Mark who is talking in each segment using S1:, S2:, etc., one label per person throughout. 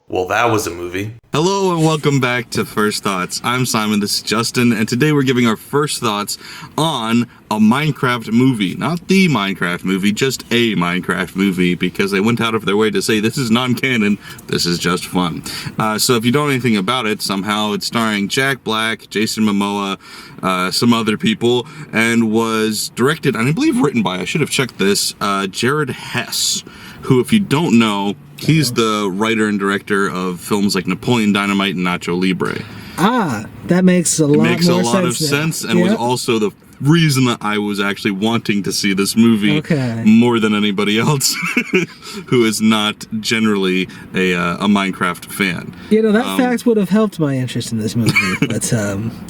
S1: Well, that was a movie.
S2: Hello and welcome back to First Thoughts. I'm Simon, this is Justin, and today we're giving our first thoughts on a Minecraft movie. Not the Minecraft movie, just a Minecraft movie, because they went out of their way to say this is non-canon, this is just fun. So if you don't know anything about it, somehow it's starring Jack Black, Jason Momoa, some other people, and was directed, and I believe written by, I should have checked this, Jared Hess, who, if you don't know, he's the writer and director of films like Napoleon Dynamite and Nacho Libre.
S3: That makes a lot more sense.
S2: Makes a lot of sense, and was also the reason that I was actually wanting to see this movie more than anybody else who is not generally a Minecraft fan.
S3: You know, that fact would have helped my interest in this movie, but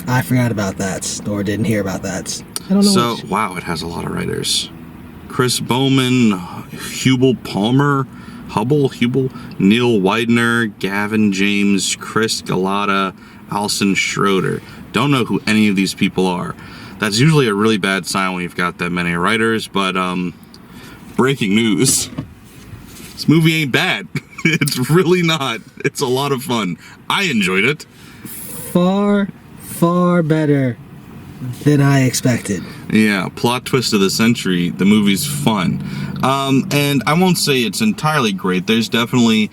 S3: I forgot about that, or didn't hear about that. I don't know.
S2: So, wow, it has a lot of writers. Chris Bowman, Hubel Palmer, Neil Widener, Gavin James, Chris Galata, Alison Schroeder. Don't know who any of these people are. That's usually a really bad sign when you've got that many writers, but breaking news. This movie ain't bad. It's really not. It's a lot of fun. I enjoyed it.
S3: Far, far better than I expected.
S2: Yeah, plot twist of the century. The movie's fun. And I won't say it's entirely great. There's definitely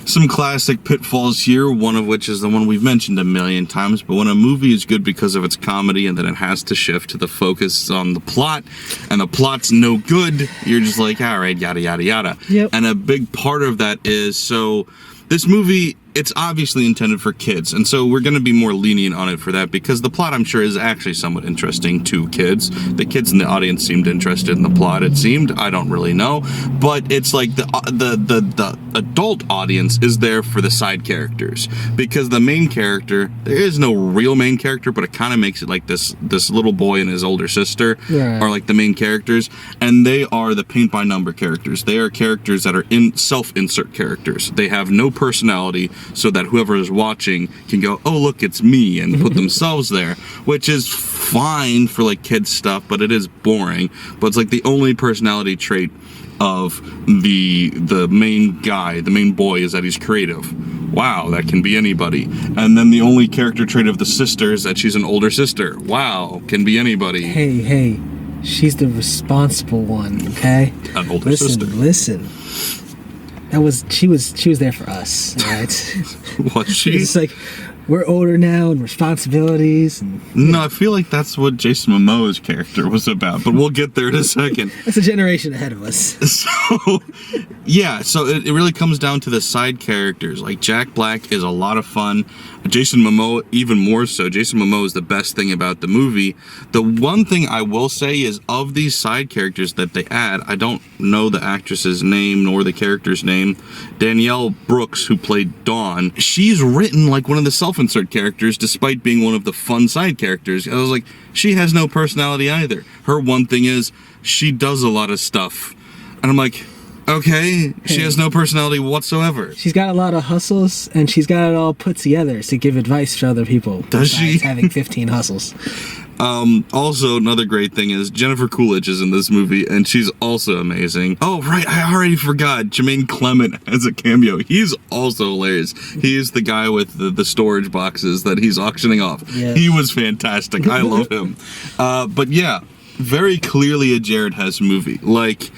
S2: some classic pitfalls here, one of which is the one we've mentioned a million times, but when a movie is good because of its comedy and then it has to shift to the focus on the plot, and the plot's no good, you're just like, all right, yada, yada, yada.
S3: Yep.
S2: And a big part of that is, so this movie, it's obviously intended for kids, and so we're going to be more lenient on it for that, because the plot, I'm sure, is actually somewhat interesting to kids. The kids in the audience seemed interested in the plot, it seemed. I don't really know, but it's like the adult audience is there for the side characters, because the main character, there is no real main character, but it kind of makes it like this little boy and his older sister are like the main characters, and they are the paint-by-number characters. They are characters that are self-insert characters. They have no personality, so that whoever is watching can go, oh, look, it's me, and put themselves there, which is fine for like kids stuff, but it is boring. But it's like the only personality trait of the main guy, the main boy, is that he's creative. Wow, that can be anybody. And then the only character trait of the sister is that she's an older sister. Wow, can be anybody.
S3: Hey, she's the responsible one, okay?
S2: An older sister.
S3: Listen. She was there for us, right?
S2: Was she?
S3: It's like, we're older now and responsibilities.
S2: No, I feel like that's what Jason Momoa's character was about, but we'll get there in a second.
S3: That's a generation ahead of us.
S2: So, yeah, so it really comes down to the side characters. Like, Jack Black is a lot of fun. Jason Momoa, even more so. Jason Momoa is the best thing about the movie. The one thing I will say is, of these side characters that they add, I don't know the actress's name nor the character's name. Danielle Brooks, who played Dawn, she's written like one of the self-insert characters, despite being one of the fun side characters. I was like, she has no personality either. Her one thing is, she does a lot of stuff. And I'm like, okay, she has no personality whatsoever.
S3: She's got a lot of hustles, and she's got it all put together to give advice to other people.
S2: Does she?
S3: Having 15 hustles.
S2: Also, another great thing is Jennifer Coolidge is in this movie, and she's also amazing. Oh, right, I already forgot. Jermaine Clement has a cameo. He's also hilarious. He's the guy with the storage boxes that he's auctioning off. Yes. He was fantastic. I love him. But yeah, very clearly a Jared Hess movie. Like,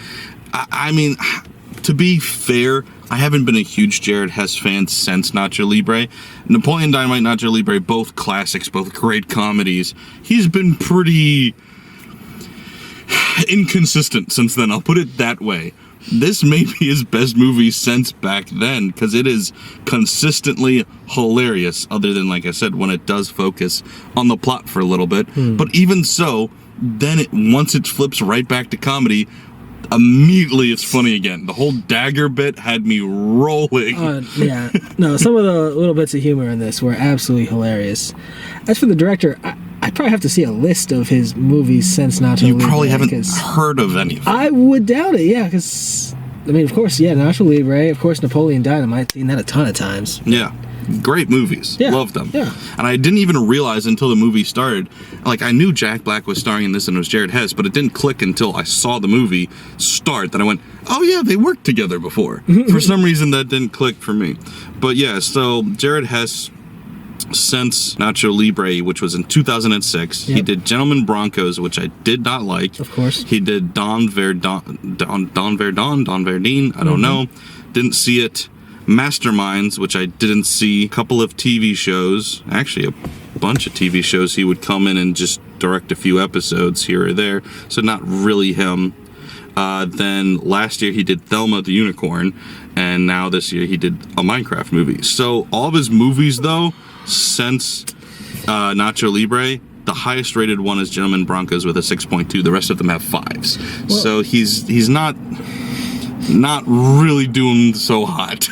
S2: I mean, to be fair, I haven't been a huge Jared Hess fan since Nacho Libre. Napoleon Dynamite, Nacho Libre, both classics, both great comedies. He's been pretty inconsistent since then, I'll put it that way. This may be his best movie since back then, because it is consistently hilarious, other than, like I said, when it does focus on the plot for a little bit. But even so, then once it flips right back to comedy, immediately it's funny again. The whole dagger bit had me rolling.
S3: Yeah. No, some of the little bits of humor in this were absolutely hilarious. As for the director, I probably have to see a list of his movies since Nacho Libre.
S2: You probably haven't heard of any of them.
S3: I would doubt it, yeah, because, I mean, of course, yeah, Nacho Libre, of course, Napoleon Dynamite, seen that a ton of times.
S2: Yeah. Great movies.
S3: Yeah.
S2: Love them.
S3: Yeah.
S2: And I didn't even realize until the movie started. Like, I knew Jack Black was starring in this and it was Jared Hess, but it didn't click until I saw the movie start that I went, oh yeah, they worked together before. For some reason, that didn't click for me. But yeah, so Jared Hess, since Nacho Libre, which was in 2006, he did Gentlemen Broncos, which I did not like.
S3: Of course.
S2: He did Don Verdine, I don't know. Didn't see it. Masterminds, which I didn't see. A couple of TV shows, actually a bunch of TV shows. He would come in and just direct a few episodes here or there, so not really him. Then last year he did Thelma the Unicorn, and now this year he did a Minecraft movie. So all of his movies, though, since Nacho Libre, the highest rated one is Gentlemen Broncos with a 6.2. The rest of them have 5s. Well, so he's not really doing so hot.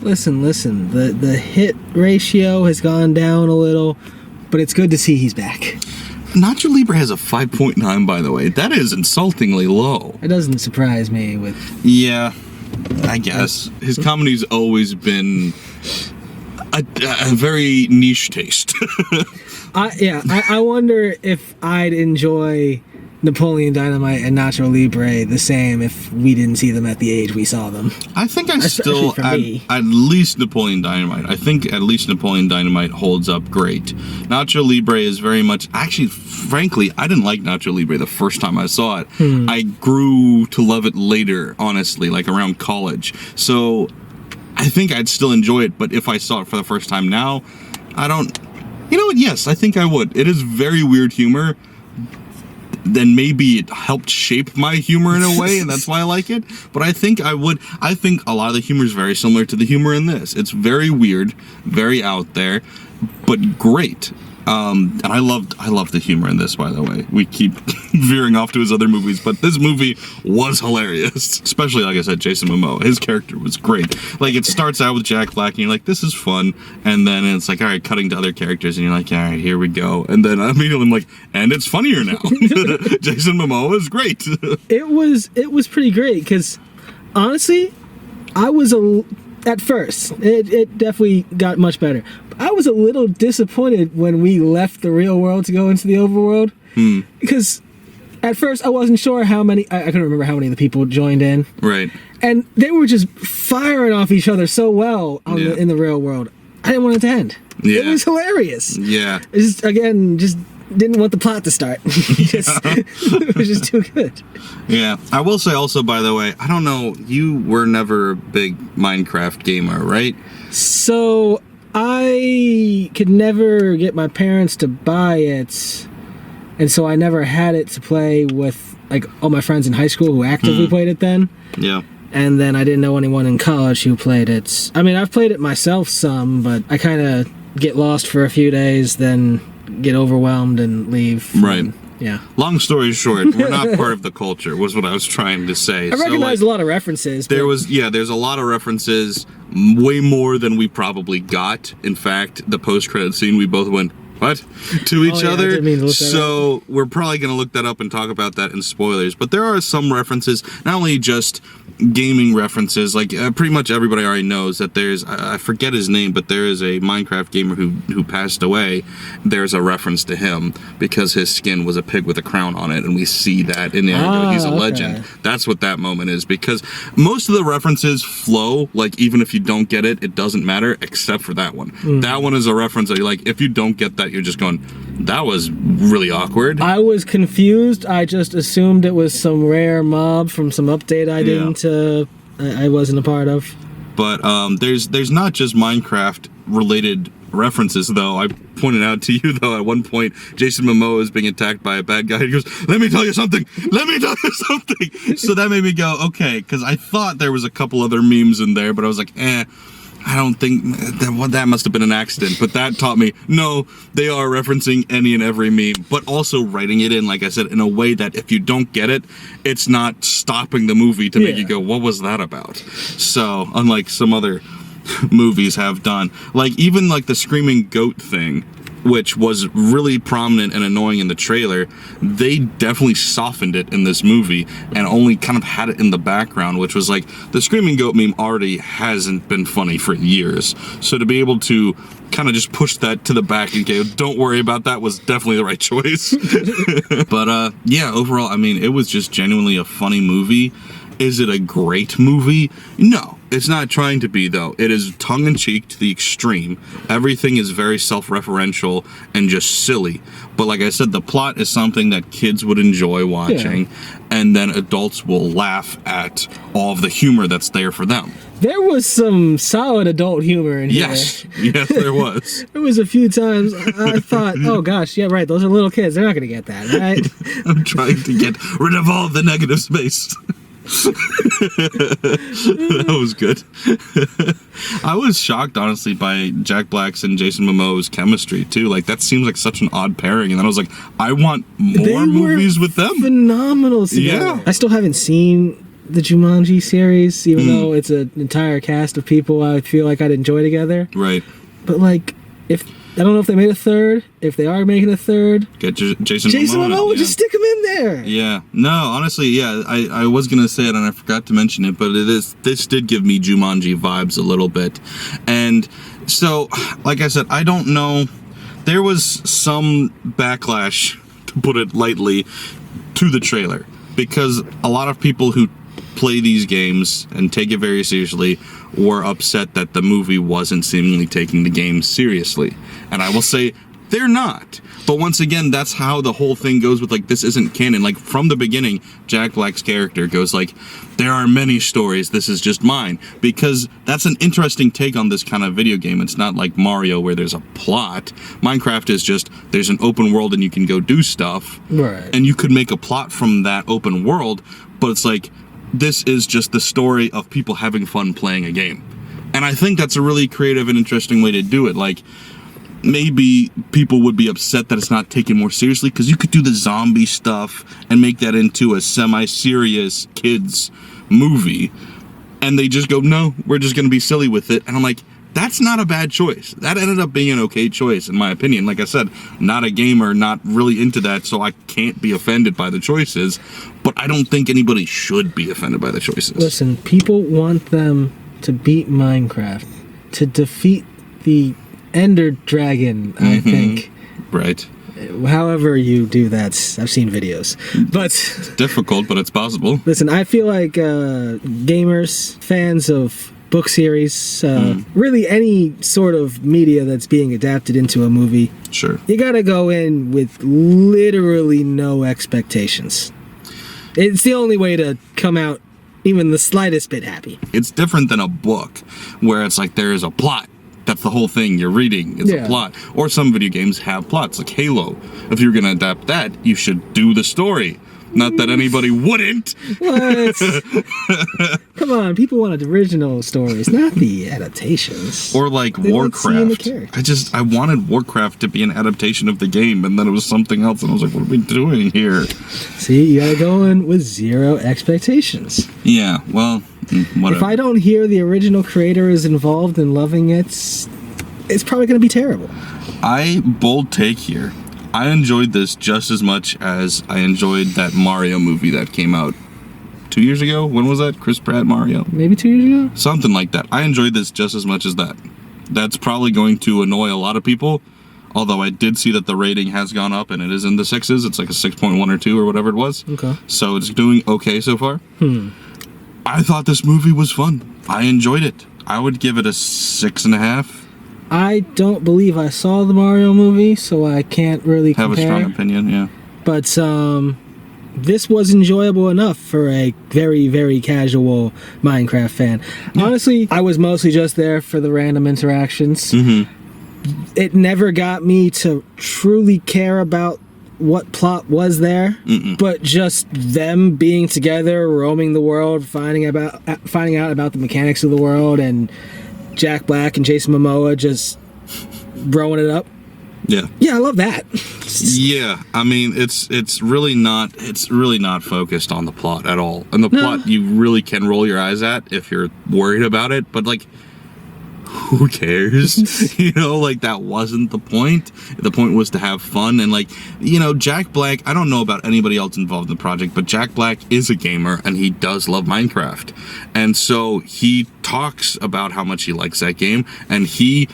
S3: Listen. The hit ratio has gone down a little, but it's good to see he's back.
S2: Nacho Libre has a 5.9, by the way. That is insultingly low.
S3: It doesn't surprise me with...
S2: Yeah, I guess. His comedy's always been a very niche taste.
S3: I wonder if I'd enjoy Napoleon Dynamite and Nacho Libre the same if we didn't see them at the age we saw them.
S2: I think at least Napoleon Dynamite. I think at least Napoleon Dynamite holds up great. Nacho Libre is very much... Actually, frankly, I didn't like Nacho Libre the first time I saw it. I grew to love it later, honestly, like around college. So I think I'd still enjoy it, but if I saw it for the first time now, I don't... You know what? Yes, I think I would. It is very weird humor. Then maybe it helped shape my humor in a way, and that's why I like it. But I think I would. I think a lot of the humor is very similar to the humor in this. It's very weird, very out there, but great. And I loved the humor in this, by the way. We keep veering off to his other movies, but this movie was hilarious. Especially, like I said, Jason Momoa. His character was great. Like, it starts out with Jack Black, and you're like, this is fun. And then it's like, all right, cutting to other characters, and you're like, all right, here we go. And then immediately I'm like, and it's funnier now. Jason Momoa is great.
S3: It was pretty great, because, honestly, at first, it definitely got much better. I was a little disappointed when we left the real world to go into the overworld. Because at first I wasn't sure how many, I couldn't remember how many of the people joined in.
S2: Right.
S3: And they were just firing off each other so well in the real world. I didn't want it to end.
S2: Yeah.
S3: It was hilarious.
S2: Yeah.
S3: It just didn't want the plot to start. It was just too good.
S2: Yeah. I will say also, by the way, I don't know, you were never a big Minecraft gamer, right?
S3: So I could never get my parents to buy it, and so I never had it to play with like all my friends in high school who actively played it then.
S2: Yeah.
S3: And then I didn't know anyone in college who played it. I mean, I've played it myself some, but I kind of get lost for a few days, then get overwhelmed and leave.
S2: Right.
S3: Yeah.
S2: Long story short, we're not part of the culture, was what I was trying to say.
S3: I recognize a lot of references.
S2: There's a lot of references, way more than we probably got. In fact, the post-credit scene, we both went, what? To each other.
S3: I didn't mean to look that
S2: so we're probably going to look that up and talk about that in spoilers. But there are some references, not only just gaming references, like pretty much everybody already knows that there's, I forget his name, but there is a Minecraft gamer who passed away. There's a reference to him because his skin was a pig with a crown on it, and we see that in there. He's a legend. That's what that moment is, because most of the references flow, like even if you don't get it, it doesn't matter, except for that one. That one is a reference that you're like, if you don't get that, you're just going, that was really awkward.
S3: I was confused. I just assumed it was some rare mob from some update I wasn't a part of.
S2: But there's not just Minecraft related references, though. I pointed out to you, though, at one point Jason Momoa is being attacked by a bad guy. He goes, let me tell you something, so that made me go, okay, because I thought there was a couple other memes in there, but I was like, I don't think that must have been an accident. But that taught me, no, they are referencing any and every meme, but also writing it in, like I said, in a way that if you don't get it, it's not stopping the movie to make you go, what was that about? So, unlike some other movies have done, like even like the screaming goat thing, which was really prominent and annoying in the trailer, they definitely softened it in this movie and only kind of had it in the background, which was like, the screaming goat meme already hasn't been funny for years. So to be able to kind of just push that to the back and go, don't worry about that, was definitely the right choice. But yeah, overall, I mean, it was just genuinely a funny movie. Is it a great movie? No, it's not trying to be, though. It is tongue-in-cheek to the extreme. Everything is very self-referential and just silly. But like I said, the plot is something that kids would enjoy watching, and then adults will laugh at all of the humor that's there for them.
S3: There was some solid adult humor in here.
S2: Yes, there was.
S3: There was a few times I thought, oh gosh, yeah, right, those are little kids. They're not going to get that, right?
S2: I'm trying to get rid of all the negative space. That was good. I was shocked, honestly, by Jack Black's and Jason Momoa's chemistry too. Like, that seems like such an odd pairing, and then I was like, I want more movies with them.
S3: Phenomenal together.
S2: Yeah.
S3: I still haven't seen the Jumanji series, even though it's an entire cast of people I feel like I'd enjoy together.
S2: Right.
S3: But like, if I don't know if they made a third. If they are making a third,
S2: get Jason
S3: Momoa,
S2: yeah.
S3: just stick him in there.
S2: Yeah. No, honestly, yeah. I was gonna say it and I forgot to mention it, but this did give me Jumanji vibes a little bit, and so, like I said, I don't know. There was some backlash, to put it lightly, to the trailer, because a lot of people who play these games and take it very seriously were upset that the movie wasn't seemingly taking the game seriously. And I will say, they're not. But once again, that's how the whole thing goes with, like, this isn't canon. Like, from the beginning, Jack Black's character goes like, there are many stories, this is just mine. Because that's an interesting take on this kind of video game. It's not like Mario where there's a plot. Minecraft is just, there's an open world and you can go do stuff.
S3: Right.
S2: And you could make a plot from that open world, but it's like, this is just the story of people having fun playing a game. And I think that's a really creative and interesting way to do it. Like, maybe people would be upset that it's not taken more seriously, because you could do the zombie stuff and make that into a semi-serious kids movie. And they just go, no, we're just going to be silly with it. And I'm like, that's not a bad choice. That ended up being an okay choice, in my opinion. Like I said, not a gamer, not really into that, so I can't be offended by the choices. But I don't think anybody should be offended by the choices.
S3: Listen, people want them to beat Minecraft, to defeat the Ender Dragon, I think.
S2: Right.
S3: However you do that, I've seen videos. But
S2: it's difficult, but it's possible.
S3: Listen, I feel like gamers, fans of book series, really any sort of media that's being adapted into a movie,
S2: sure, you
S3: gotta go in with literally no expectations. It's the only way to come out even the slightest bit happy.
S2: It's different than a book where it's like there is a plot. That's the whole thing you're reading is a plot. Or some video games have plots, like Halo. If you're going to adapt that, you should do the story. Not that anybody wouldn't.
S3: What? Come on, people wanted original stories, not the adaptations.
S2: Or like Warcraft. I wanted Warcraft to be an adaptation of the game, and then it was something else, and I was like, what are we doing here?
S3: See, you gotta go in with zero expectations.
S2: Yeah, well, whatever.
S3: If I don't hear the original creator is involved in loving it, it's probably gonna be terrible.
S2: Bold take here. I enjoyed this just as much as I enjoyed that Mario movie that came out 2 years ago. When was that? Chris Pratt Mario?
S3: Maybe 2 years ago?
S2: Something like that. I enjoyed this just as much as that. That's probably going to annoy a lot of people, although I did see that the rating has gone up and it is in the 6s. It's like a 6.1 or 2 or whatever it was.
S3: Okay.
S2: So it's doing okay so far. I thought this movie was fun. I enjoyed it. I would give it a 6.5.
S3: I don't believe I saw the Mario movie, so I can't really compare.
S2: Have a strong opinion, yeah.
S3: But this was enjoyable enough for a very, very casual Minecraft fan. Yeah. Honestly, I was mostly just there for the random interactions. It never got me to truly care about what plot was there, but just them being together, roaming the world, finding out about the mechanics of the world, and Jack Black and Jason Momoa just rowing it up. Yeah, I love that.
S2: Yeah, I mean, it's really not focused on the plot at all. And the plot you really can roll your eyes at if you're worried about it. But like, who cares? You know, like, that wasn't the point. The point was to have fun. And, like, you know, Jack Black, I don't know about anybody else involved in the project, but Jack Black is a gamer and he does love Minecraft. And so he talks about how much he likes that game, and he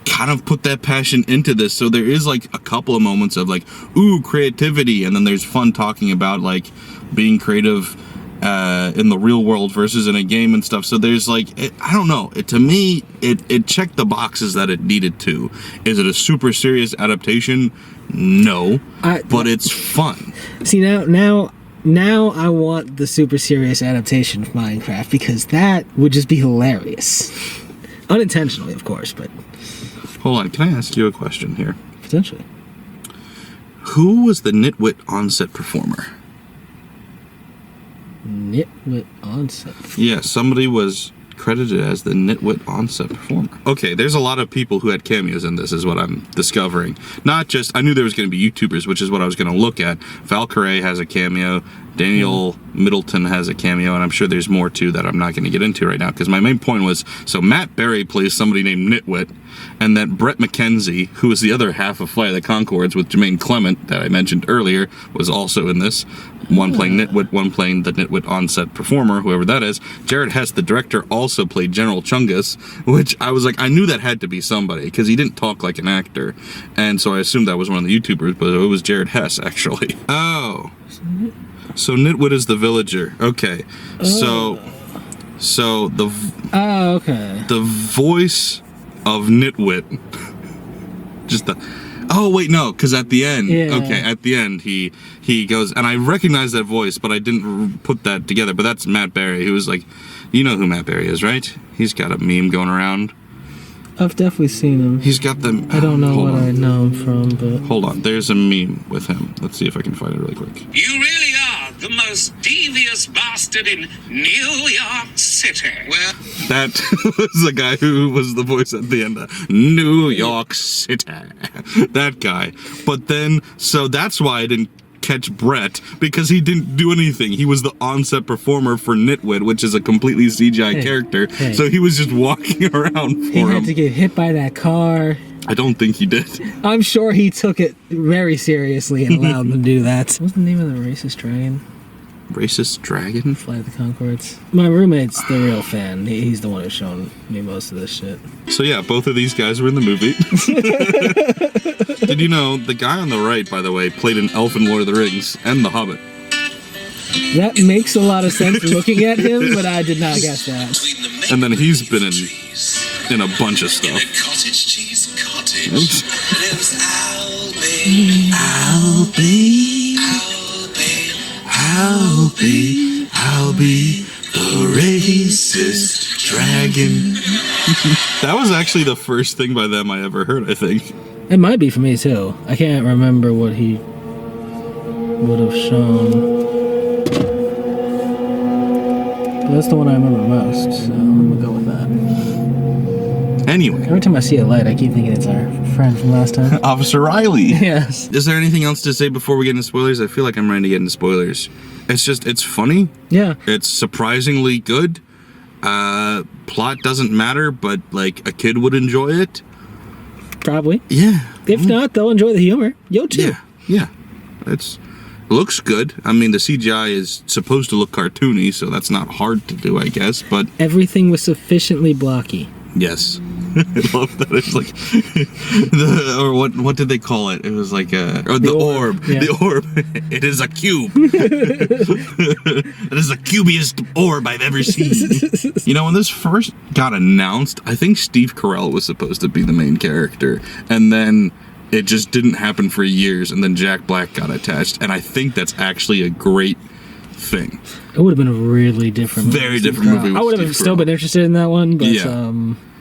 S2: kind of put that passion into this. So there is, like, a couple of moments of, like, ooh, creativity, and then there's fun talking about, like, being creative in the real world versus in a game and stuff. So there's, like, I don't know. To me, it checked the boxes that it needed to. Is it a super serious adaptation? No, but it's fun.
S3: See, now I want the super serious adaptation of Minecraft, because that would just be hilarious. Unintentionally, of course, but...
S2: Hold on, can I ask you a question here?
S3: Potentially.
S2: Who was the Nitwit on-set performer?
S3: Nitwit on-set?
S2: Yeah, somebody was credited as the Nitwit on-set performer. Okay, there's a lot of people who had cameos in this, is what I'm discovering. Not just, I knew there was going to be YouTubers, which is what I was going to look at. Valkyrie has a cameo, Daniel Middleton has a cameo, and I'm sure there's more too that I'm not going to get into right now, because my main point was, so Matt Berry plays somebody named Nitwit, and that Brett McKenzie, who was the other half of Flight of the Conchords with Jermaine Clement that I mentioned earlier, was also in this. One playing Nitwit, one playing the Nitwit on-set performer, whoever that is. Jared Hess, the director, also played General Chungus, which I was like, I knew that had to be somebody, because he didn't talk like an actor. And so I assumed that was one of the YouTubers, but it was Jared Hess, actually. Oh. So Nitwit is the villager. Okay. So the...
S3: Oh, okay.
S2: The voice of Nitwit. Just the... Oh, wait, no, because at the end, okay, at the end, he goes, and I recognize that voice, but I didn't put that together, but that's Matt Berry, who was like, you know who Matt Berry is, right? He's got a meme going around.
S3: I've definitely seen him.
S2: He's got the...
S3: I don't know what I know him from, but...
S2: Hold on, there's a meme with him. Let's see if I can find it really quick.
S1: You really are the most devious bastard in New York City. Well,
S2: that was the guy who was the voice at the end of New York City. That guy. But then, so that's why I didn't catch Brett, because he didn't do anything. He was the on-set performer for Nitwit, which is a completely CGI character. So he was just walking around for him.
S3: He had to get hit by that car.
S2: I don't think he did.
S3: I'm sure he took it very seriously and allowed them to do that. What's the name of the racist dragon?
S2: Racist dragon?
S3: Flight of the Conchords. My roommate's the real fan. He's the one who's shown me most of this shit.
S2: So yeah, both of these guys were in the movie. Did you know, the guy on the right, by the way, played an elf in Lord of the Rings and The Hobbit.
S3: That makes a lot of sense looking at him, but I did not guess that.
S2: And then he's been in a bunch of stuff.
S1: in a cottage cheese cottage. And
S2: Oops.
S1: it was
S2: I'll be the racist dragon. That was actually the first thing by them I ever heard, I think.
S3: It might be for me too. I can't remember what he would have shown. But that's the one I remember most, so I'm gonna go with that.
S2: Anyway.
S3: Every time I see a light, I keep thinking it's our friend from last time.
S2: Officer Riley.
S3: Yes.
S2: Is there anything else to say before we get into spoilers? I feel like I'm ready to get into spoilers. It's funny.
S3: Yeah.
S2: It's surprisingly good. Plot doesn't matter, but like a kid would enjoy it.
S3: Probably.
S2: Yeah.
S3: If not, they'll enjoy the humor. Yo, too.
S2: Yeah. It looks good. I mean, the CGI is supposed to look cartoony, so that's not hard to do, I guess, but...
S3: Everything was sufficiently blocky.
S2: Yes. I love that. It's like... or what did they call it? It was like the orb.
S3: Yeah.
S2: The orb. It is a cube. It is the cubiest orb I've ever seen. You know, when this first got announced, I think Steve Carell was supposed to be the main character, and then it just didn't happen for years, and then Jack Black got attached, and I think that's actually a great thing.
S3: It would have been a really different movie.
S2: Very different movie with
S3: I would have
S2: Steve
S3: still
S2: Carell.
S3: been interested in that one, but
S2: Yeah.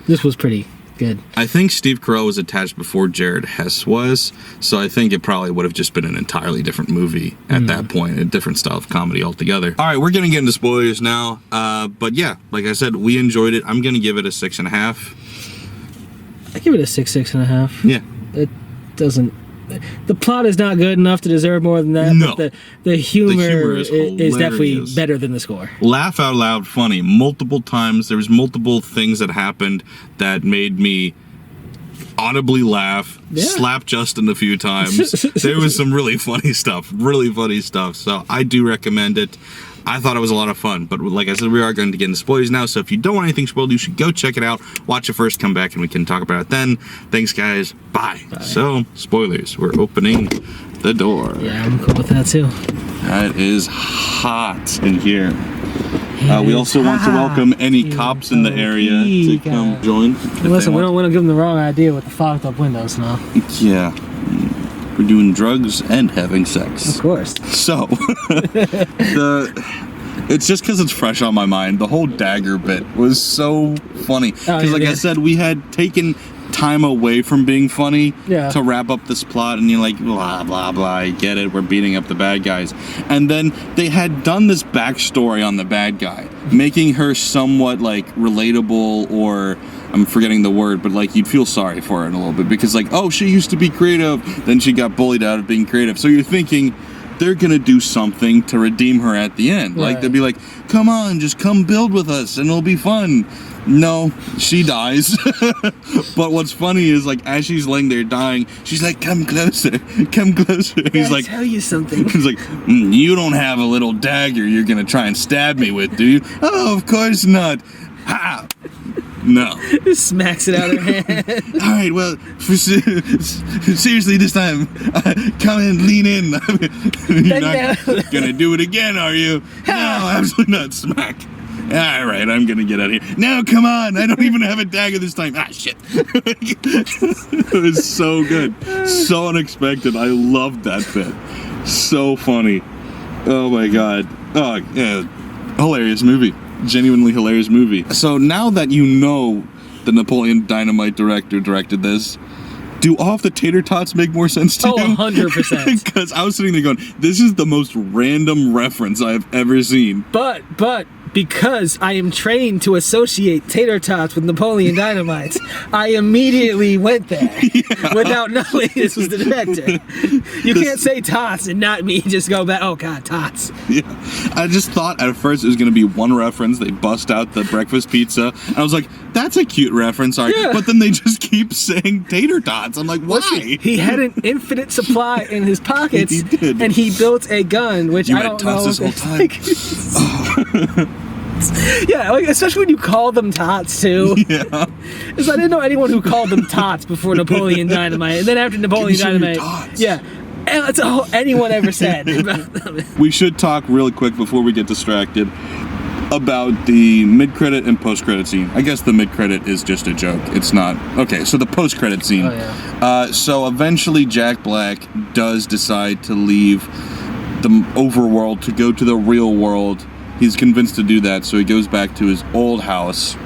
S3: this was pretty good.
S2: I think Steve Carell was attached before Jared Hess was, so I think it probably would have just been an entirely different movie at that point, a different style of comedy altogether. All right, we're going to get into spoilers now, but yeah, like I said, we enjoyed it. I'm going to give it a 6.5.
S3: I give it a 6.5.
S2: Yeah.
S3: It doesn't the plot is not good enough to deserve more than that.
S2: No.
S3: But the humor
S2: is
S3: is definitely
S2: hilarious.
S3: better than the score.
S2: Laugh out loud funny multiple times. There was multiple things that happened that made me audibly laugh, slap Justin a few times. There was some really funny stuff. So I do recommend it. I thought it was a lot of fun, but like I said, we are going to get into spoilers now, so if you don't want anything spoiled, you should go check it out, watch it first, come back, and we can talk about it then. Thanks, guys. Bye. So, spoilers. We're opening the door.
S3: Yeah, I'm cool with that, too.
S2: It is hot in here. We also want to welcome any cops in the area to come join.
S3: Listen, we don't want to give them the wrong idea with the fogged up windows now.
S2: Yeah. We're doing drugs and having sex.
S3: Of course.
S2: So, it's just because it's fresh on my mind. The whole dagger bit was so funny. Because I said, we had taken time away from being funny to wrap up this plot, and you're like, blah, blah, blah, I get it, we're beating up the bad guys. And then they had done this backstory on the bad guy, making her somewhat, like, relatable, or I'm forgetting the word, but like you'd feel sorry for her in a little bit, because like, oh, she used to be creative, then she got bullied out of being creative. So you're thinking they're gonna do something to redeem her at the end. Like, they'll be like, come on, just come build with us and it'll be fun. No, she dies. But what's funny is, like, as she's laying there dying, she's like, come closer, come closer. And he's like,
S3: tell you something.
S2: He's like, you don't have a little dagger you're gonna try and stab me with, do you? Oh, of course not. Ha! No.
S3: Just smacks it out of her hand.
S2: All right, well, seriously, this time, come and lean in. You're not gonna do it again, are you? No, absolutely not. Smack. All right, I'm gonna get out of here. No, come on. I don't even have a dagger this time. Ah, shit. It was so good. So unexpected. I loved that bit. So funny. Oh, my God. Oh, yeah. Hilarious movie. Genuinely hilarious movie. So now that you know the Napoleon Dynamite director directed this, do all of the tater tots make more sense to you?
S3: 100%.
S2: Because I was sitting there going, this is the most random reference I've ever seen.
S3: But because I am trained to associate tater tots with Napoleon Dynamite, I immediately went there without knowing this was the director. You can't say tots and not me just go back, oh God, tots.
S2: Yeah. I just thought at first it was going to be one reference. They bust out the breakfast pizza. And I was like, that's a cute reference. All right. Yeah. But then they just keep saying tater tots. I'm like, why?
S3: Listen, he had an infinite supply in his pockets.
S2: He did.
S3: And he built a gun, which I don't know.
S2: This whole time.
S3: Yeah, like, especially when you call them tots too.
S2: Yeah.
S3: Because I didn't know anyone who called them tots before Napoleon Dynamite, and then after Napoleon Dynamite, yeah, and that's all anyone ever said about them.
S2: We should talk really quick before we get distracted about the mid-credit and post-credit scene. I guess the mid-credit is just a joke. It's not. Okay, so the post-credit scene.
S3: Oh, yeah.
S2: So eventually Jack Black does decide to leave the overworld to go to the real world. He's convinced to do that, so he goes back to his old house,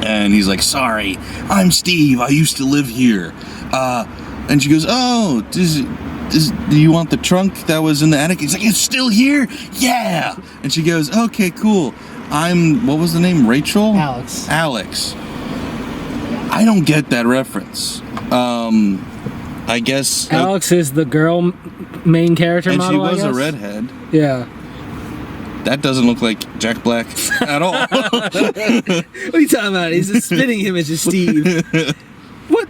S2: and he's like, sorry, I'm Steve, I used to live here. And she goes, oh, do you want the trunk that was in the attic? He's like, it's still here? Yeah! And she goes, okay, cool. What was the name, Rachel? Alex. I don't get that reference. I guess...
S3: Alex is the girl main character
S2: and
S3: model,
S2: she was a redhead.
S3: Yeah.
S2: That doesn't look like Jack Black at all.
S3: What are you talking about? He's a spitting image of Steve. What?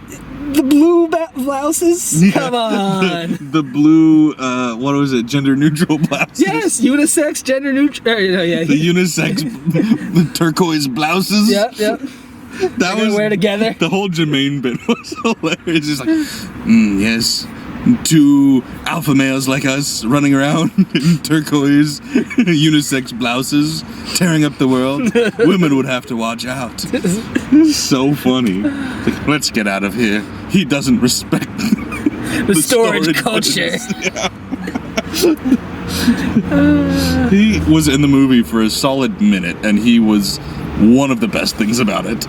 S3: The blue blouses?
S2: Yeah.
S3: Come on.
S2: The blue, what was it? Gender neutral blouses.
S3: Yes, unisex, gender neutral. The
S2: unisex turquoise blouses.
S3: Yep.
S2: That was
S3: wear together.
S2: The whole Jermaine bit was hilarious. He's like, yes. Two alpha males like us running around in turquoise unisex blouses, tearing up the world. Women would have to watch out. So funny. Like, let's get out of here. He doesn't respect
S3: the storage culture.
S2: Yeah. He was in the movie for a solid minute, and he was one of the best things about it.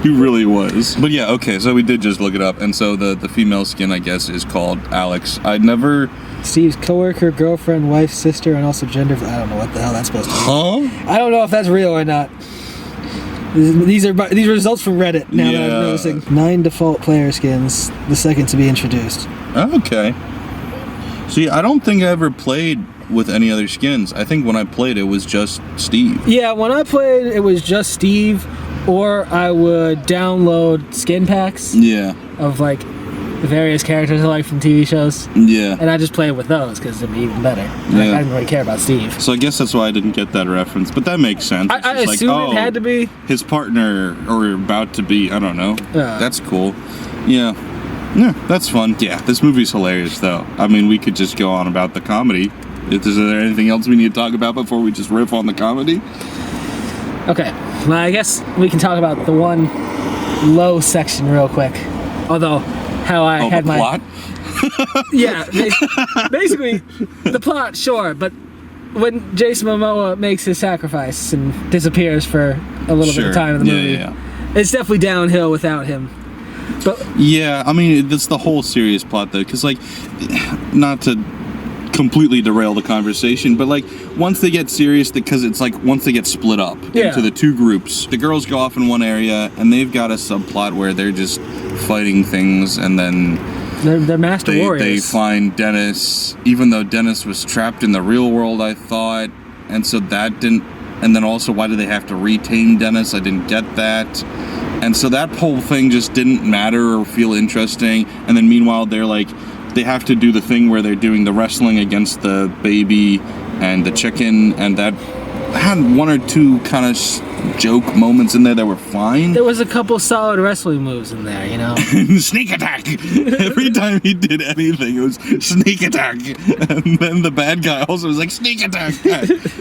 S2: He really was. But yeah, okay, so we did just look it up, and so the female skin, I guess, is called Alex. I'd never...
S3: Steve's coworker, girlfriend, wife, sister, and also gender... I don't know what the hell that's supposed to mean.
S2: Huh?
S3: I don't know if that's real or not. These are results from Reddit. Now that I'm noticing 9 default player skins, the second to be introduced.
S2: Okay. See, I don't think I ever played with any other skins. I think when I played, it was just Steve.
S3: Yeah, when I played, it was just Steve, or I would download skin packs.
S2: Yeah.
S3: Of like the various characters I like from TV shows.
S2: Yeah.
S3: And I just played with those because it'd be even better.
S2: Yeah.
S3: I didn't really care about Steve.
S2: So I guess that's why I didn't get that reference, but that makes sense.
S3: I assume it had to be
S2: his partner, or about to be. I don't know. That's cool. Yeah. Yeah, that's fun. Yeah, this movie's hilarious, though. I mean, we could just go on about the comedy. Is there anything else we need to talk about before we just riff on the comedy?
S3: Okay. Well, I guess we can talk about the one low section real quick. Although, how I had
S2: the
S3: my
S2: plot?
S3: Yeah, basically the plot, sure, but when Jason Momoa makes his sacrifice and disappears for a little bit of time in the movie, it's definitely downhill without him. But
S2: yeah, I mean, it's the whole serious plot, though, because, like, not to completely derail the conversation, but, like, once they get serious, because it's like once they get split up into the two groups, the girls go off in one area, and they've got a subplot where they're just fighting things, and then
S3: they're master warriors.
S2: They find Dennis, even though Dennis was trapped in the real world, I thought, and so that didn't. And then also, why do they have to retain Dennis? I didn't get that. And so that whole thing just didn't matter or feel interesting. And then meanwhile, they're like, they have to do the thing where they're doing the wrestling against the baby and the chicken, and that had one or two kind of joke moments in there that were fine.
S3: There was a couple solid wrestling moves in there, you know.
S2: Sneak attack! Every time he did anything, it was sneak attack. And then the bad guy also was like, sneak attack!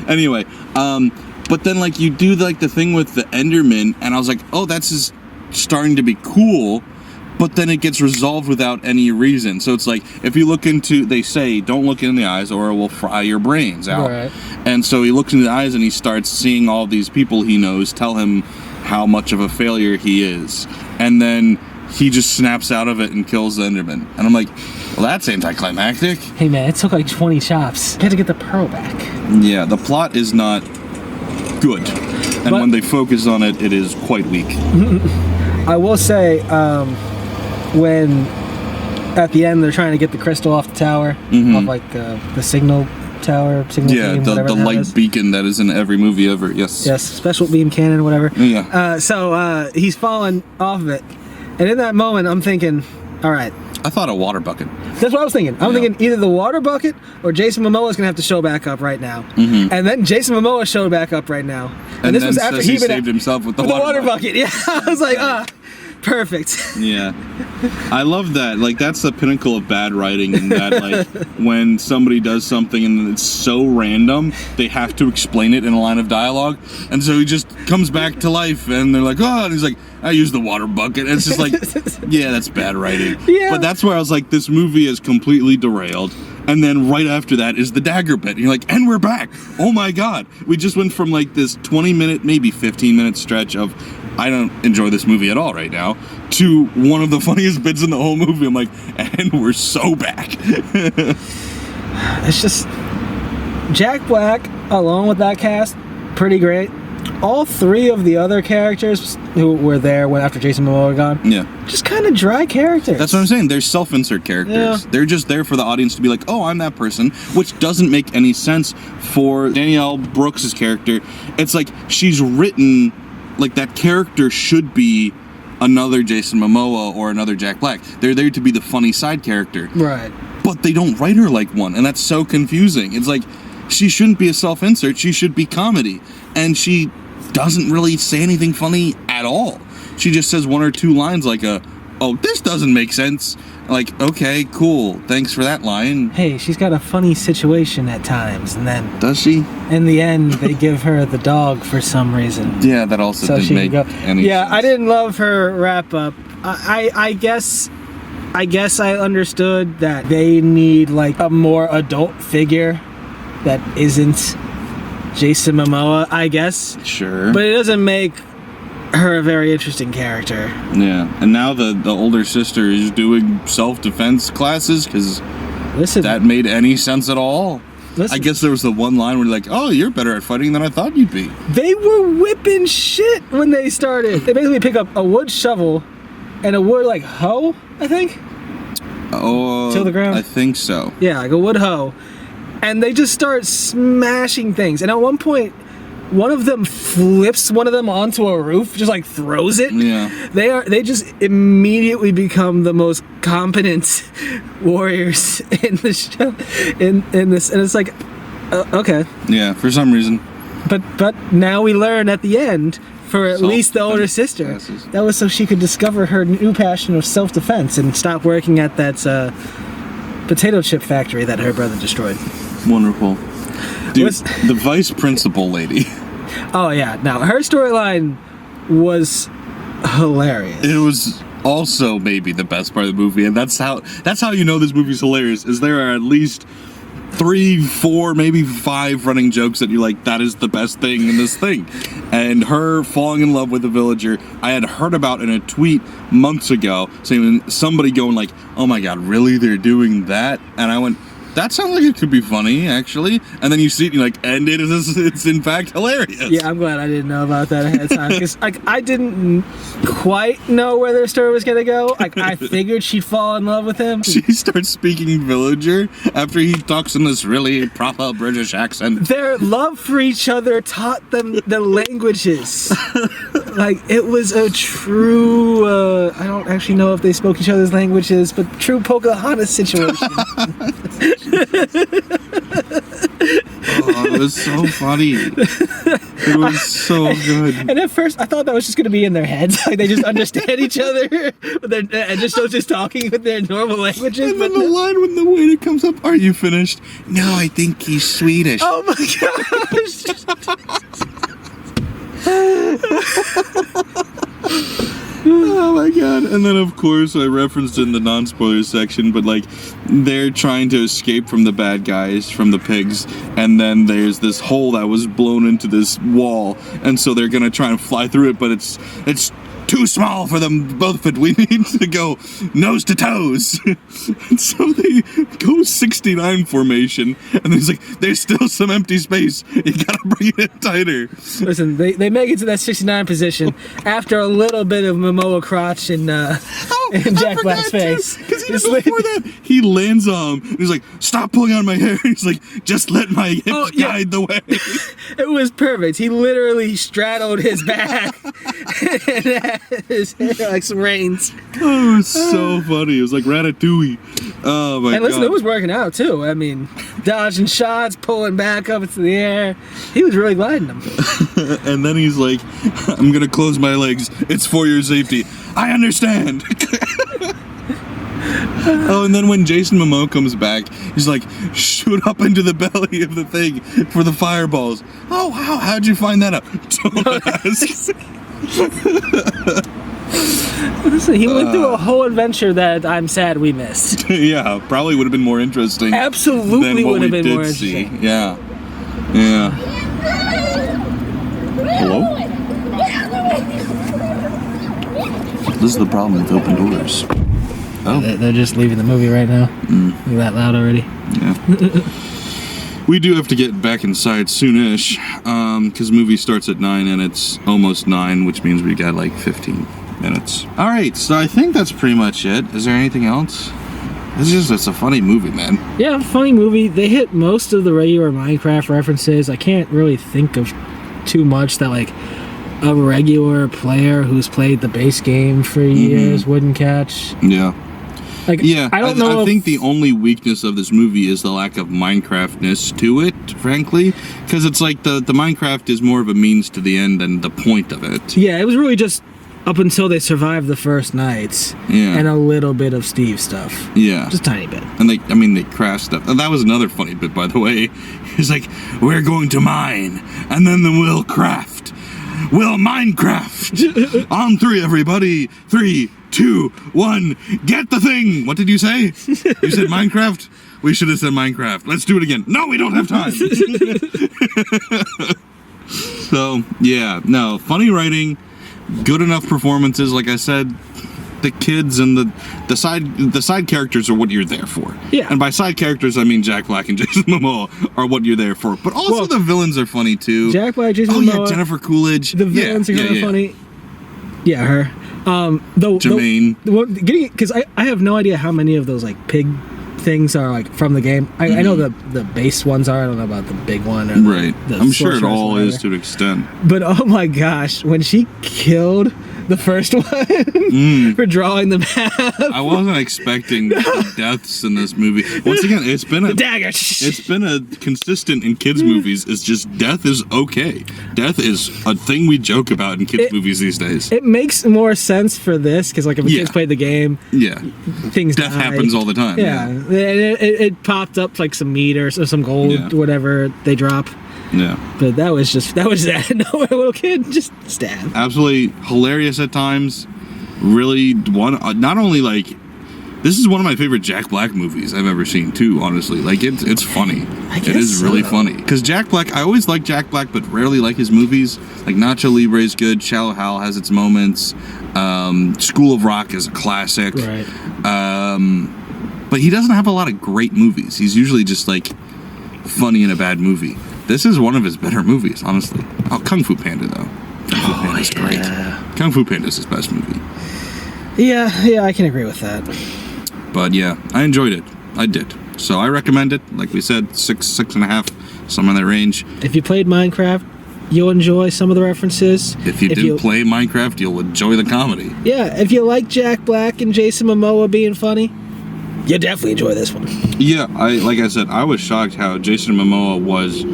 S2: Anyway, but then, like, you do, like, the thing with the Enderman, and I was like, oh, that's just starting to be cool, but then it gets resolved without any reason. So it's like, if you look into, they say, don't look in the eyes or it will fry your brains out.
S3: Right.
S2: And so he looks in the eyes and he starts seeing all these people he knows tell him how much of a failure he is. And then he just snaps out of it and kills the Enderman. And I'm like, well, that's anticlimactic.
S3: Hey, man, it took like 20 chops. You had to get the pearl back.
S2: Yeah, the plot is not good. And when they focus on it, it is quite weak.
S3: I will say, when at the end they're trying to get the crystal off the tower, off like the signal tower, beam,
S2: the light beacon that is in every movie ever. Yes,
S3: special beam cannon, whatever.
S2: Yeah.
S3: So he's falling off of it, and in that moment, I'm thinking, all right.
S2: I thought a water bucket.
S3: That's what I was thinking. I'm thinking either the water bucket or Jason Momoa is gonna have to show back up right now. And then Jason Momoa showed back up right now, and this was after he
S2: saved himself with the water bucket.
S3: Yeah, I was like, perfect.
S2: Yeah, I love that. Like, that's the pinnacle of bad writing, in that, like, when somebody does something and it's so random, they have to explain it in a line of dialogue, and so he just comes back to life, and they're like, oh, and he's like, I used the water bucket. And it's just like, yeah, that's bad writing.
S3: Yeah.
S2: But that's where I was like, this movie is completely derailed. And then right after that is the dagger bit. And you're like, and we're back. Oh my God. We just went from like this 20-minute, maybe 15-minute stretch of, I don't enjoy this movie at all right now, to one of the funniest bits in the whole movie. I'm like, and we're so back.
S3: It's just, Jack Black, along with that cast, pretty great. All three of the other characters who were there when after Jason Momoa gone, just kind of dry characters.
S2: That's what I'm saying. They're self-insert characters. Yeah. They're just there for the audience to be like, oh, I'm that person, which doesn't make any sense for Danielle Brooks' character. It's like, she's written, like, that character should be another Jason Momoa or another Jack Black. They're there to be the funny side character.
S3: Right.
S2: But they don't write her like one, and that's so confusing. It's like, she shouldn't be a self-insert, she should be comedy. And she doesn't really say anything funny at all. She just says one or two lines like oh, this doesn't make sense. Like, okay, cool, thanks for that line.
S3: Hey, she's got a funny situation at times, and then...
S2: Does she?
S3: In the end, they give her the dog for some reason.
S2: Yeah, that also didn't make any sense.
S3: I didn't love her wrap-up. I guess I understood that they need, like, a more adult figure that isn't Jason Momoa, I guess.
S2: Sure.
S3: But it doesn't make her a very interesting character.
S2: Yeah, and now the older sister is doing self-defense classes, because that made any sense at all.
S3: Listen.
S2: I guess there was the one line where you're like, oh, you're better at fighting than I thought you'd be.
S3: They were whipping shit when they started. They basically pick up a wood shovel and a wood, like, hoe, I think?
S2: Oh,
S3: Till the ground?
S2: I think so.
S3: Yeah, like a wood hoe. And they just start smashing things. And at one point, one of them flips one of them onto a roof, just like throws it.
S2: Yeah.
S3: They just immediately become the most competent warriors in the show, in this, and it's like, okay.
S2: Yeah, for some reason.
S3: But now we learn at the end, for at least the older sister,
S2: classes.
S3: that was so she could discover her new passion of self-defense and stop working at that potato chip factory that her brother destroyed.
S2: Wonderful. Dude,
S3: What's-
S2: the vice principal lady.
S3: Oh yeah, now her storyline was hilarious.
S2: It was also maybe the best part of the movie, and that's how you know this movie's hilarious. Is there are at least 3, 4, maybe 5 running jokes that you're like, that is the best thing in this thing. And her falling in love with a villager, I had heard about in a tweet months ago, saying somebody going like, oh my god, really, they're doing that? And I went, that sounds like it could be funny, actually. And then you see it, and you're like, and it's in fact hilarious.
S3: Yeah, I'm glad I didn't know about that ahead of time, because like I didn't quite know where their story was gonna go. Like I figured she'd fall in love with him.
S2: She starts speaking villager after he talks in this really proper British accent.
S3: Their love for each other taught them the languages. Like it was a true, I don't actually know if they spoke each other's languages, but true Pocahontas situation.
S2: Oh, it was so funny. It was so good.
S3: And at first, I thought that was just going to be in their heads, like they just understand each other, but and just talking with their normal languages.
S2: And then the line when the waiter comes up, "Are you finished?" "No, I think he's Swedish."
S3: Oh my gosh!
S2: Oh my god. And then of course I referenced in the non-spoiler section, but like they're trying to escape from the bad guys, from the pigs, and then there's this hole that was blown into this wall, and so they're gonna try and fly through it, but it's too small for them both, but we need to go nose to toes. And so they go 69 formation, and there's still some empty space. You gotta bring it in tighter.
S3: Listen, they make it to that 69 position after a little bit of Momoa crotch in Jack Black's face.
S2: Because before that, he lands on him, and he's like, "Stop pulling on my hair." He's like, "Just let my hips guide the way."
S3: It was perfect. He literally straddled his back and had his hair like some reins.
S2: Oh, it was so funny. It was like Ratatouille. Oh my god.
S3: And listen, it was working out too. I mean, dodging shots, pulling back up into the air. He was really gliding them.
S2: And then he's like, "I'm gonna close my legs. It's for your safety." "I understand." Oh, and then when Jason Momoa comes back, he's like, "Shoot up into the belly of the thing for the fireballs." "Oh, wow, how'd you find that out?" "Don't ask."
S3: Listen, he went through a whole adventure that I'm sad we missed.
S2: Yeah, probably would have been more interesting.
S3: Absolutely
S2: than what
S3: would have
S2: we
S3: been more
S2: did see.
S3: interesting.
S2: Yeah. Yeah. Hello? This is the problem with open doors. Oh.
S3: They're just leaving the movie right now. Look at that loud already.
S2: Yeah. We do have to get back inside soonish, because the movie starts at 9 and it's almost 9, which means we got like 15 minutes. All right, so I think that's pretty much it. Is there anything else? It's a funny movie, man.
S3: Yeah, funny movie. They hit most of the regular Minecraft references. I can't really think of too much that like a regular player who's played the base game for years wouldn't catch.
S2: Yeah.
S3: Like,
S2: Yeah,
S3: I don't know.
S2: I think the only weakness of this movie is the lack of Minecraftness to it, frankly, because it's like the Minecraft is more of a means to the end than the point of it.
S3: Yeah, it was really just up until they survived the first night, and a little bit of Steve stuff.
S2: Yeah,
S3: just a tiny bit.
S2: And they crashed stuff. And that was another funny bit, by the way. He's like, "We're going to mine, and then we'll craft. We'll Minecraft. On 3, everybody. 3, 2, 1. Get the thing." "What did you say?" "You said Minecraft?" "We should have said Minecraft. Let's do it again." "No, we don't have time." So, yeah, no, funny writing, good enough performances. Like I said, the kids and the side characters are what you're there for.
S3: Yeah.
S2: And by side characters, I mean Jack Black and Jason Momoa are what you're there for. But also the villains are funny too.
S3: Jack Black, Jason
S2: Oh
S3: Momoa.
S2: yeah, Jennifer Coolidge.
S3: The villains are kind of funny. Yeah, her.
S2: Jermaine.
S3: Because I have no idea how many of those like pig things are like from the game. I know the base ones are. I don't know about the big one. Or
S2: Right.
S3: the
S2: I'm sure it
S3: sorceress
S2: all
S3: or
S2: is
S3: whatever.
S2: to an extent.
S3: But oh my gosh, when she killed the first one for drawing the map.
S2: I wasn't expecting the deaths in this movie. Once again, it's been a
S3: dagger.
S2: It's been a consistent in kids movies. It's just death is okay. Death is a thing we joke about in kids movies these days.
S3: It makes more sense for this because like if a kid's played the game,
S2: Yeah,
S3: things
S2: death
S3: die.
S2: happens all the time.
S3: Yeah, it popped up like some meat or some gold, whatever they drop.
S2: Yeah.
S3: But that was that. No, a little kid just stab.
S2: Absolutely hilarious at times. Really, not only like this is one of my favorite Jack Black movies I've ever seen too. Honestly, like it's funny. It is really funny because Jack Black. I always like Jack Black, but rarely like his movies. Like Nacho Libre is good. Shallow Hal has its moments. School of Rock is a classic.
S3: Right.
S2: But he doesn't have a lot of great movies. He's usually just like funny in a bad movie. This is one of his better movies, honestly. Oh, Kung Fu Panda, though. Kung Fu Panda's great. Kung Fu Panda's his best movie.
S3: Yeah, I can agree with that.
S2: But yeah, I enjoyed it. I did. So I recommend it. Like we said, 6.5, somewhere in that range.
S3: If you played Minecraft, you'll enjoy some of the references.
S2: If you didn't play Minecraft, you'll enjoy the comedy.
S3: Yeah, if you like Jack Black and Jason Momoa being funny, you'll definitely enjoy this one.
S2: Yeah, like I said, I was shocked how Jason Momoa was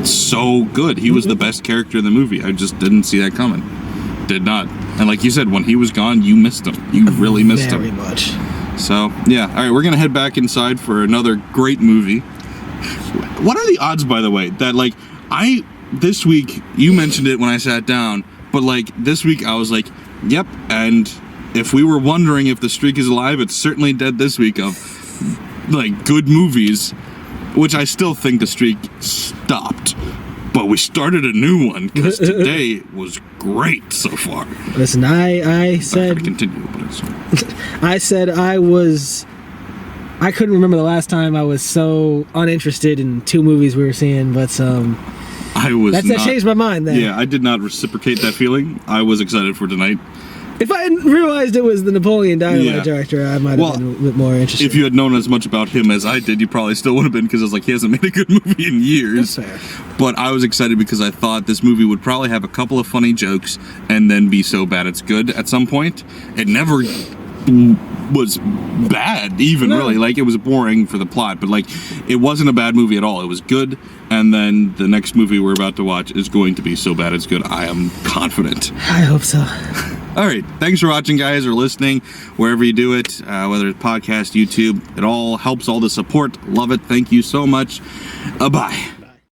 S2: so good. He was the best character in the movie. I just didn't see that coming. Did not. And like you said, when he was gone, you missed him. You really missed him.
S3: Very much.
S2: So, yeah. All right, we're going to head back inside for another great movie. What are the odds, by the way, that, like, this week, you mentioned it when I sat down, but, like, this week I was like, yep, and if we were wondering if the streak is alive, it's certainly dead this week of, like, good movies, which I still think the streak stopped. But we started a new one because today was great so far.
S3: Listen, I said...
S2: I'm continue, but
S3: I said I couldn't remember the last time I was so uninterested in two movies we were seeing, but that changed my mind then.
S2: Yeah, I did not reciprocate that feeling. I was excited for tonight.
S3: If I hadn't realized it was the Napoleon Dynamite director, I might have been a bit more interested.
S2: If you had known as much about him as I did, you probably still would have been, because I was like, he hasn't made a good movie in years.
S3: That's fair.
S2: But I was excited because I thought this movie would probably have a couple of funny jokes and then be so bad it's good at some point. It never was bad, even, really. Like, it was boring for the plot, but, like, it wasn't a bad movie at all. It was good, and then the next movie we're about to watch is going to be so bad it's good. I am confident.
S3: I hope so.
S2: All right. Thanks for watching, guys, or listening, wherever you do it, whether it's podcast, YouTube. It all helps, all the support. Love it. Thank you so much. Bye.